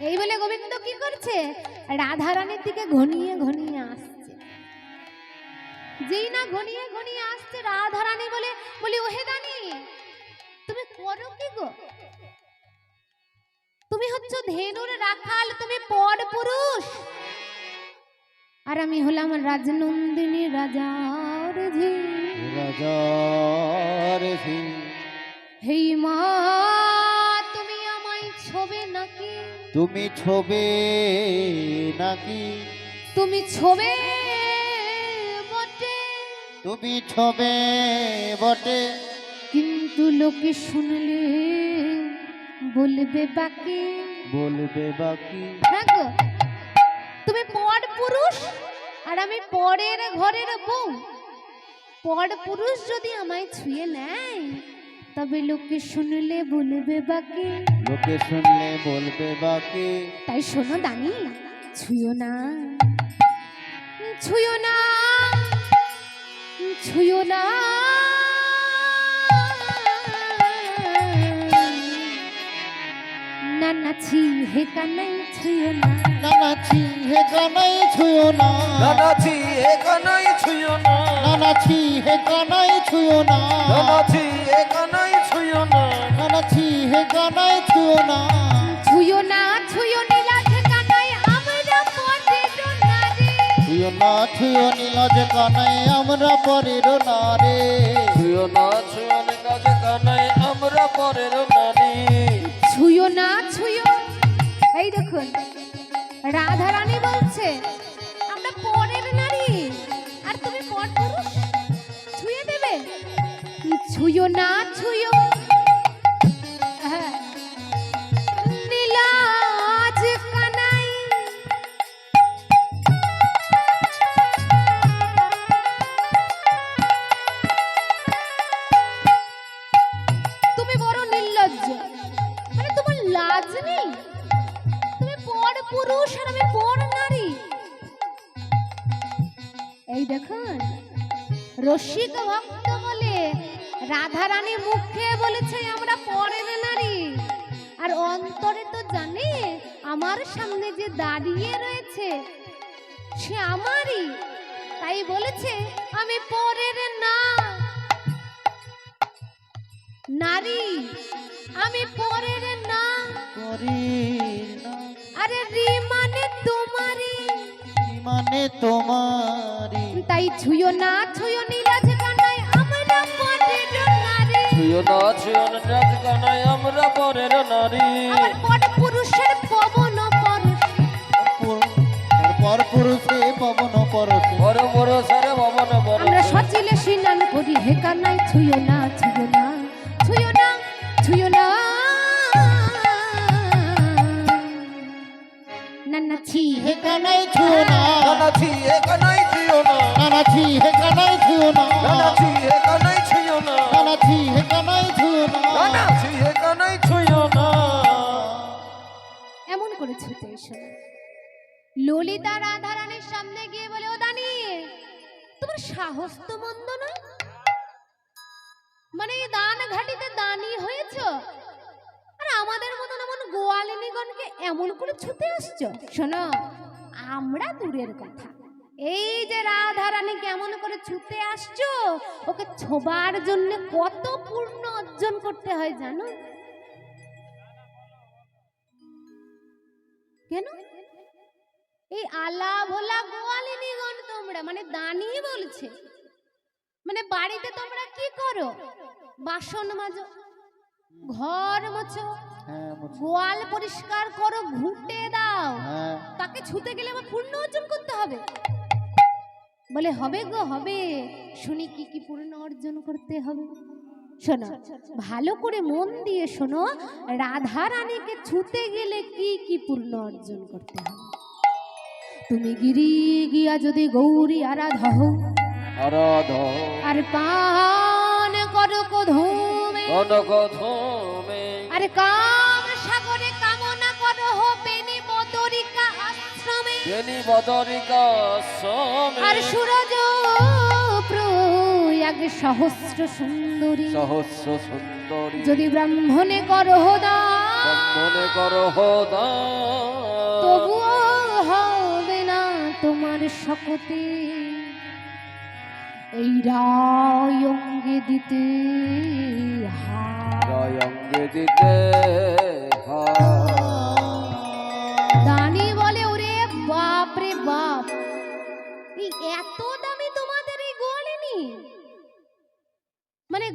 এই বলে গোবিন্দ কি করছে, রাধারানীর দিকে ঘনিয়ে ঘনিয়ে আসছে। যেই না ঘনিয়ে ঘনিয়ে আসছে, রাধারানী বলি ওহে দানি, তুমি করো কি গো? তুমি হচ্ছে ধেনুর রাখাল, তুমি পর পুরুষ, আর আমি হলাম রাজনন্দিনী রাজার ঝি। হেই মা, তুমি আমায় ছোবে নাকি? তুমি ছোবে নাকি? তুমি ছোবে বটে, তুমি ছোবে বটে, কিন্তু লোকে শুনলে বলবে বাকি। বলবে বাকি। হ্যাঁ গো, তুমি পর পুরুষ আর আমি পরের ঘরের বউ। পর পুরুষ যদি আমায় ছুঁয়ে নেয়, তবে লোকে শুনলে বলবে বাকি। লোকে শুনলে বলবে বাকি। তাই শোনো দানি, ছুঁয়ো না, ছুঁয়ো না, ছুঁয়ো না, নানাছি হে কানাই ছুঁয়ো না, নানাছি হে কানাই ছুঁয়ো না, নানাছি হে কানাই ছুঁয়ো না, নানাছি হে কানাই ছুঁয়ো না, নানাছি হে কানাই ছুঁয়ো না, নানাছি হে কানাই ছুঁয়ো না। ছুঁয়ো না, ছুঁয়ো নীলাজ কানাই আমরা পরের নারী। ছুঁয়ো না, ছুঁয়ো নীলাজ কানাই আমরা পরের নারে। ছুঁয়ো না ছুঁয়ো নীলাজ কানাই আমরা পরের নারী। ছুঁয়ো না, ছুঁয়ো। এই দেখুন, রাধারানী বলছে আমরা পরের নারী, আর তুমি পর পুরুষ, ছুঁয়ে দেবে? ছুঁয়ো না, ছুঁয়ো। হ্যাঁ, নীলাজ কানাই তুমি বড় নির্লজ্জ, মানে তোমার লাজ নেই? তুমি পর পুরুষ আর আমি পর নারী। এই দেখুন, রসিক ভক্ত বলে রাধারানী মুখে বলেছে আমরা পরের নারী, আর অন্তরে তো জানে আমার সামনে যে দাঁড়িয়ে রয়েছে সে আমারই, তাই বলেছে আমি পরের না নারী, আমি পরের না। পরের না, আরে রি মানে তোমারই, মানে তোমারি। তাই ছুঁয়ো না, ছুঁয়ো নীলাজ কানাই আমরা পরের নারী। ছুঁয়ো না ছুঁয়ো নীলাজ কানাই আমরা পরের নারী। আমার পর পুরুষের পবন পরশে, পর পুরুষে পবন পরশে, পর পরশের ভবন বরষে। আমরা সচিলে স্নান করি হে কানাই ছুঁয়ো না, ছুঁয়ো না, ছুঁয়ো না, ছুঁয়ো না। নানাছি হে কানাই ছুঁয়ো না, নানাছি হে কানাই ছুঁয়ো না, নানাছি হে কানাই ছুঁয়ো না, নানাছি হে কানাই ছুঁয়ো না, নানাছি হে কানাই ছুঁয়ো না, নানাছি হে কানাই ছুঁয়ো না। এমন করে ছুতে এসো না। ললিতা রাধারানীর সামনে গিয়ে বলে, ও দানি, তোমার সাহস তো মন্দ না, মানে এই দান ঘাটিতে দানি হয়েছ, আর আমাদের মতন এমন গোয়ালিনীগণকে এমন করে ছুতে আসছো। শোনো, আমরা দূরের কথা, এই যে রাধারানী কেমন করে ছুতে আসছো, ওকে ছোবার জন্য কত পূর্ণ অর্জন করতে হয় জানো? কেন? এই আলা ভোলা গোয়ালিনীগণ তোমরা, মানে দানি বলছে, মানে বাড়িতে তোমরা কি করো? বাসন মাজো, ঘর মোছো, হ্যাঁ মুছে, গোয়াল পরিষ্কার করো, ঘুঁটে দাও, হ্যাঁ তাকে ছুতে গেলে আবার পূর্ণ অর্জন করতে হবে? বলে হবে গো হবে, শুনি কি কি পূর্ণ অর্জন করতে হবে। শোনো, ভালো করে মন দিয়ে শোনো, রাধা রানীকে ছুতে গেলে কি কি পূর্ণ অর্জন করতে হবে। তুমি গিরি গিয়া যদি গৌরী আরাধ আরাধ আর পান করো কধুমে, কনক ধূমে, আর কাম সাগরে কামনা করো বেনি বদরিকা আশ্রমে, বেনি বদরিকা সমে, আর সূরজ প্রয়াগ সহস্র সুন্দরী, সহস্র সুন্দরী, যদি ব্রাহ্মণে করো দান, মনে করো হদা তবুও হবে না তোমার শকতে এই রায় অঙ্গে দিতে হাত। জয় অঙ্গে দিতে দানি বলে ওরে বাপ রে বাপ, এই এত দামি তোমাদের এই গোয়ালিনী, মানে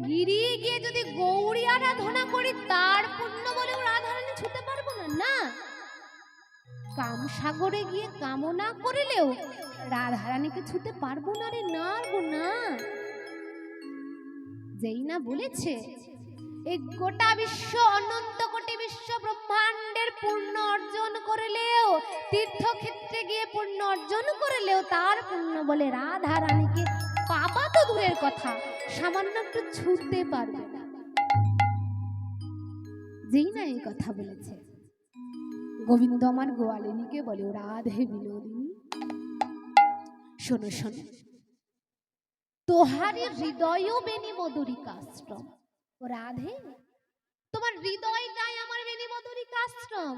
গিরি গিয়ে যদি গৌরী আরাধনা করি তার পুণ্য বলে ও রাধারানী ছুতে পারবো না? না, কাম সাগরে গিয়ে কামনা করিলেও রাধারানীকে ছুতে পারবো না রে, না গো না। যেই না বলেছে এই গোটা বিশ্ব অনন্ত কোটি বিশ্ব ব্রহ্মাণ্ডের পূর্ণ অর্জন করলেও, তীর্থক্ষেত্রে গিয়ে পূর্ণ অর্জন করলেও তার পূর্ণ বলে রাধা রানীকে পাবা তো দূরের কথা, সামান্য একটু ছুটতে পারবে না। যেই না এই কথা বলেছে গোবিন্দ আমার গোয়ালিনীকে বলে ও রাধে বিনোদিনী, শোনো শোনো, তোহারি হৃদয় বেনি মধুরী কাষ্টম। ও রাধে, তোমার হৃদয়টাই আমার বেনি মধুরী কাষ্টম,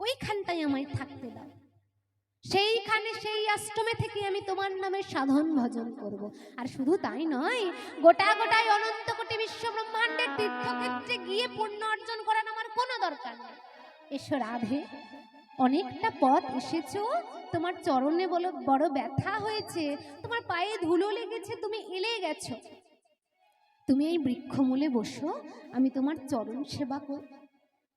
ওইখানটাই আমায় থাকতে দাও। সেইখানে সেই আশ্রমে থেকে আমি তোমার নামে সাধন ভজন করব। আর শুধু তাই নয়, গোটা গোটায় অনন্ত কোটি বিশ্ব ব্রহ্মাণ্ডের তীর্থক্ষেত্রে গিয়ে পুণ্য অর্জন করার আমার কোনো দরকার নেই। এসো রাধে, অনেকটা পথ এসেছো, তোমার চরণে বলো বড় ব্যথা হয়েছে, তোমার পায়ে ধুলো লেগেছে, তুমি এলে গেছো, তুমি এই বৃক্ষমূলে বসো, আমি তোমার চরণ সেবা করব।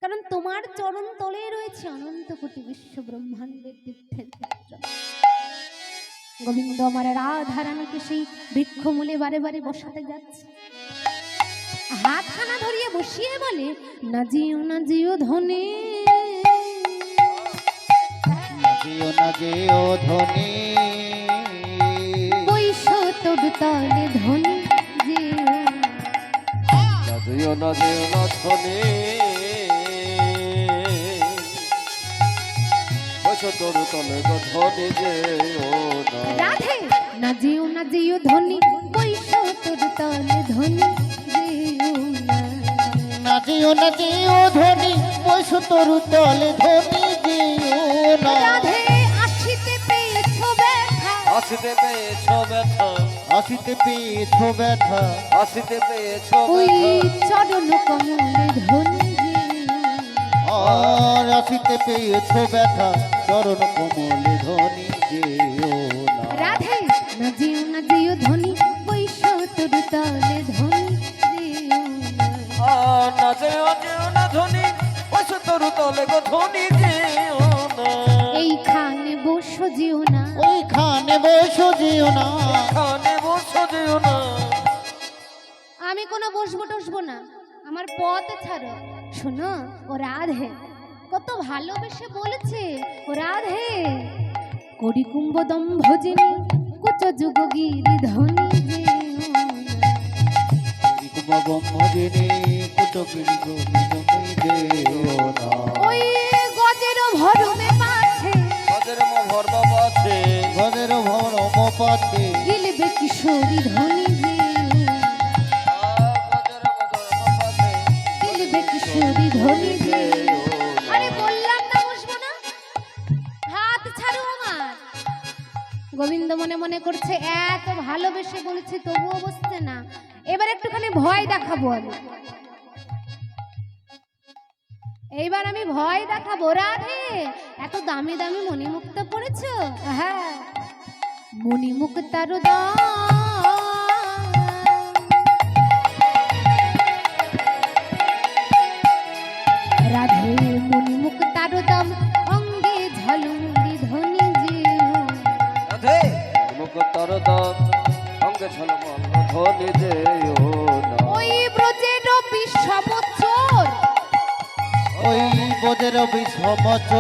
কারণ তোমার চরণ তলে রয়েছে অনন্ত কোটি বিশ্ব ব্রহ্মাণ্ডের তীর্থের ক্ষেত্র। গোবিন্দ আমার রাধারানীকে সেই বৃক্ষমূলে বারে বারে বসাতে যাচ্ছে, হাতখানা ধরিয়ে বসিয়ে বলে না জিও না জিও ধনে, জিও না জিও ধনী, বৈশতব তলে ধনী জিও জিও না জিও না ধনী, তোর তলে ধনী যেও না। রাধে না জিও না জিও ধনী, বৈশতব তলে ধনী জিও না। না জিও না জিও ধনী, বৈশু তরু তলে ধনী জিও না। রাধে আসিতে পেয়েছো ব্যথা, আসিতে পেয়েছো ব্যথা, আসিতে পেয়েছো ব্যথা, আসিতে পেয়েছো ওই ব্যথা, চরণ কমলে ধনী জিও। আর আসিতে পেয়েছো ব্যথা, চরণ কমলে ধনী যেও না। রাধে না জিও না জিও ধনী, বৈশতব তলে ধনী জিও না। না যেও যেও না ধনী, বসে তোর তলে গো ধনী যেও না। এইখানে বসো জিও না, ওইখানে বসো যেও না। খানে বসে যেও না। আমি কোনো বসবো টসবো না, আমার পথ ছাড়ো। শোনো ও রাধে, কত ভালোবেসে বলেছে ও রাধে, করি কুম্ভদম ভজিনী কুচ যুগ গিরি ধনী যেও না। ব্রহ্মজিনী কুটকিরি গোবিন্দময়ী যেও না। ওই গজের ভরমে পাছে, গজের মোহর বাবা আছে, গজের ভরম পাতে, গিলবে কিশোরী ধনী যেও না। গজের মোহর বাবা আছে, গিলবে কিশোরী ধনী যেও না। যেও না। আরে বললাম না বসবো না, হাত ছাড়ো আমার। গোবিন্দ মনে মনে করছে এত ভালোবেসে বলেছি তবুও বসছে না, এবার একটুখানি ভয় দেখাবো আমি, এইবার আমি ভয় দেখাবো। রাধে, এত দামি দামি মণিমুক্তা পড়েছো? হ্যাঁ, মণিমুক্তার দাম রাধে, মণিমুক্তার দাম অঙ্গে ঝলমুলি ধনী যেও। রাধে মুখ তর দাম অঙ্গে ঝলমল ধনী যেও না। ওই ব্রজের বিষম চোর, ওই বজের বিষমচ,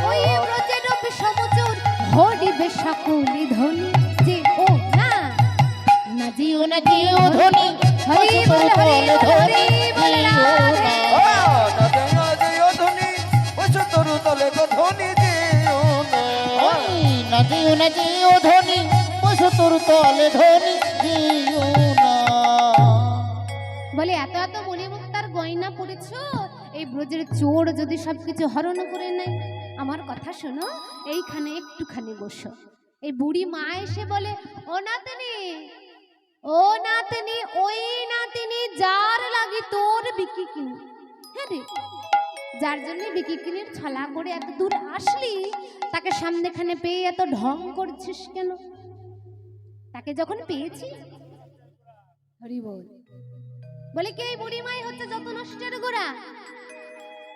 ওই ব্রজের বিষম চোর হরিবে সকলি ধনী যেও না। না জিও না জিও ধনী, হরি বল হরি বল হরি বল রাধে। না যেও ধনী, বসে তোর তলে গো ধনী যেও না। না জিও না জিও ধনী, বসো তোর তলে ধনী যেও না। বলে এত এত মণিমুক্তার গয়না পড়েছ, এই ব্রজের চোর যদি সবকিছু হরণ করে নেয়, আমার কথা শোনো, এইখানে একটুখানি বসো। এই বুড়ি মা এসে বলে, ও নাতনি, ও নাতনি, ওই নাতনি যার লাগি তোর বিকি কিনি। হ্যাঁ রে, যার জন্য বিকি কিনির ছলা করে এত দূর আসলি, তাকে সামনেখানে পেয়ে এত ঢং করছিস কেন? তাকে যখন পেয়েছি, হরি বল, বলে কি এই বুড়ি মাই হচ্ছে যত নষ্টের গোড়া,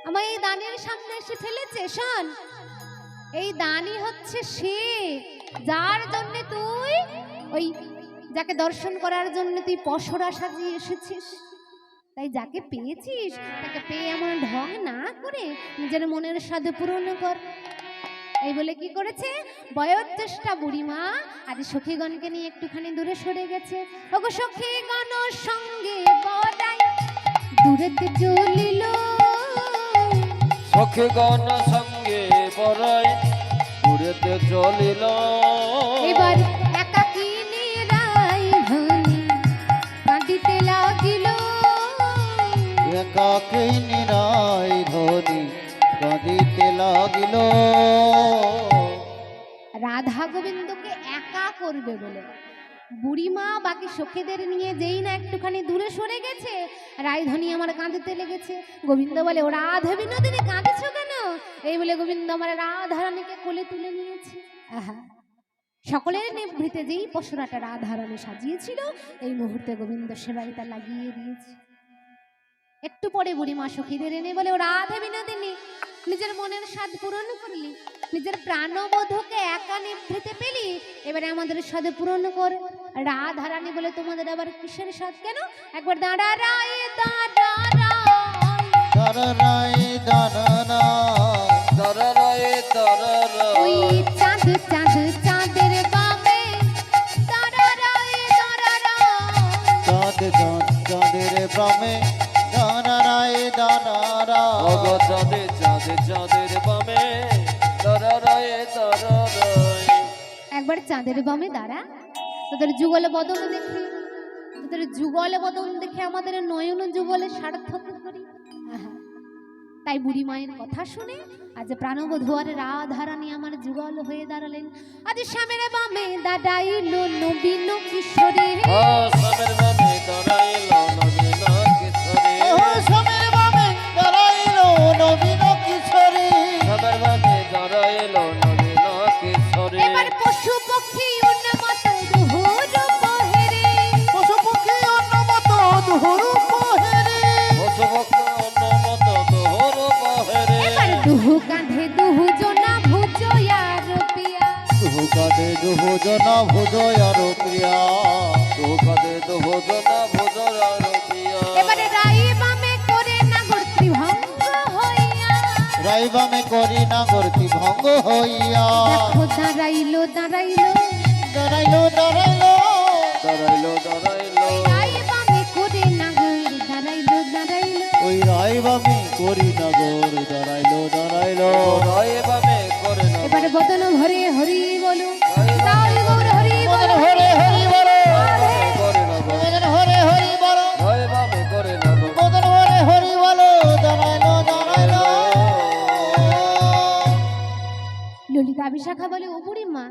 আমার এই দানের সামনে এসে ফেলেছে। শোন, এই দানই হচ্ছে সে, যার জন্য তুই ওই যাকে দর্শন করার জন্য তুই পসরা সাজিয়ে এসেছিস। তাই যাকে পেয়েছিস তাকে পেয়ে এমন ঢং না করে নিজের মনের সাধে পূরণ কর। এই বলে কি করেছে, বয়োজ্যেষ্ঠা বুড়িমা আজ সখীগণকে নিয়ে একটুখানি দূরে সরে গেছে। ওগো সখীগণ সঙ্গে বড়াই দূরেতে চলিল, সখীগণ সঙ্গে বড়াই দূরেতে চলিল। এবার একাকী নিরাই ধনী কাঁদিতে লাগিল, একাকী নিরাই ধনী কাঁদিতে লাগিল। রাধা গোবিন্দকে একা করবে বলে বুড়িমা বাকি সখীদের নিয়ে যেই না একটুখানি দূরে সরে গেছে, রায়ধনী আমার কাঁদতে লেগেছে। গোবিন্দ বলে, ও রাধা বিনোদিনী কাঁদছো কেন? এই বলে গোবিন্দ আমার রাধারানীকে কোলে তুলে নিয়েছে। আহা, সকলের নিভৃতে যেই পশুরাটা রাধারানী সাজিয়েছিল, এই মুহূর্তে গোবিন্দ সেবাই তা লাগিয়ে দিয়েছে। একটু পরে বুড়িমা সখীদের এনে বলে, ও রাধা বিনোদিনী, নিজের মনের স্বাদ পূরণ করলি, নিজের প্রাণবোধকে একা নিভৃতে পেলি, এবারে আমাদের স্বাদ পূরণ কর। রাধারানী বলে, তোমাদের আবার কিসের স্বাদ? কেন? একবার দাঁড়া রায় দাঁড়া দাঁড়াই দাঁড়ানা ওই চাঁদ চাঁদ চাঁদের বামে দাঁড়া রায় দাঁড়া চাঁদ চাঁদ চাঁদের বামে দাঁড়াই দাঁড়ারা। ওগো চাঁদে চাঁদে চাঁদের বামে দাঁড়ায় দাঁড়ায়। একবার চাঁদের বামে দাঁড়া, তোদের যুগল বদন দেখে, তোদের যুগল বদন দেখে আমাদের নয়ন যুগলে সার্থক করি। আহা, তাই বুড়ি মায়ের কথা শুনে আজ প্রাণবধূ আর রাধারানী আমার যুগল হয়ে দাঁড়ালেন। আজ শ্যামের বামে দাঁড়াইল নবীন কিশোরী, ও সামের বামে দাঁড়াইল নবীন কিশোরী। ও সমের বামে দাঁড়াইল নবীন কিশোরী। সামের বামে দাঁড়াইল নবীন কিশোরী। এবার পশু পক্ষী উন্মত দুহুর বহেরে, পশু পক্ষী অন্নমত দুহুর বহেরে। পশু পক্ষী অন্নমত দোহর বহেরে। এবার দুহু কাঁধে দুহু জনা ভুজয়ার পিয়া, দুহু কাঁধে দুহু জনা ভুজয়ার প্রিয়া। দুহু কাঁধে দুহু জনা ভুজয়ার প্রিয়া। এবারে রাই বামে করে নাগর ত্রিভঙ্গ হইয়া, রাই বামে করি নাগরতি ভঙ্গ হইয়া। দেখো দাঁড়াইলো দাঁড়াইলো দাঁড়াইলো দাঁড়াইলো দাঁড়াইল দাঁড়াইল। রাই বামে করে নাগর দাঁড়াইলো দাঁড়াইলো। ওই রাই বামে করি নাগর দাঁড়াইলো দাঁড়াইলো। রায় বামে করে না এবারে বদন ভরে হরি বলো, তাই গৌর হরি মদন বলো। হরে হরি বলো, করে না মদন হরে হরি বলো, রায় বামে করে না মদন হরে হরি বলো। দাঁড়াইলো দাঁড়াইলো। ললিতা বিশাখা বলে, ও বুড়ি মা,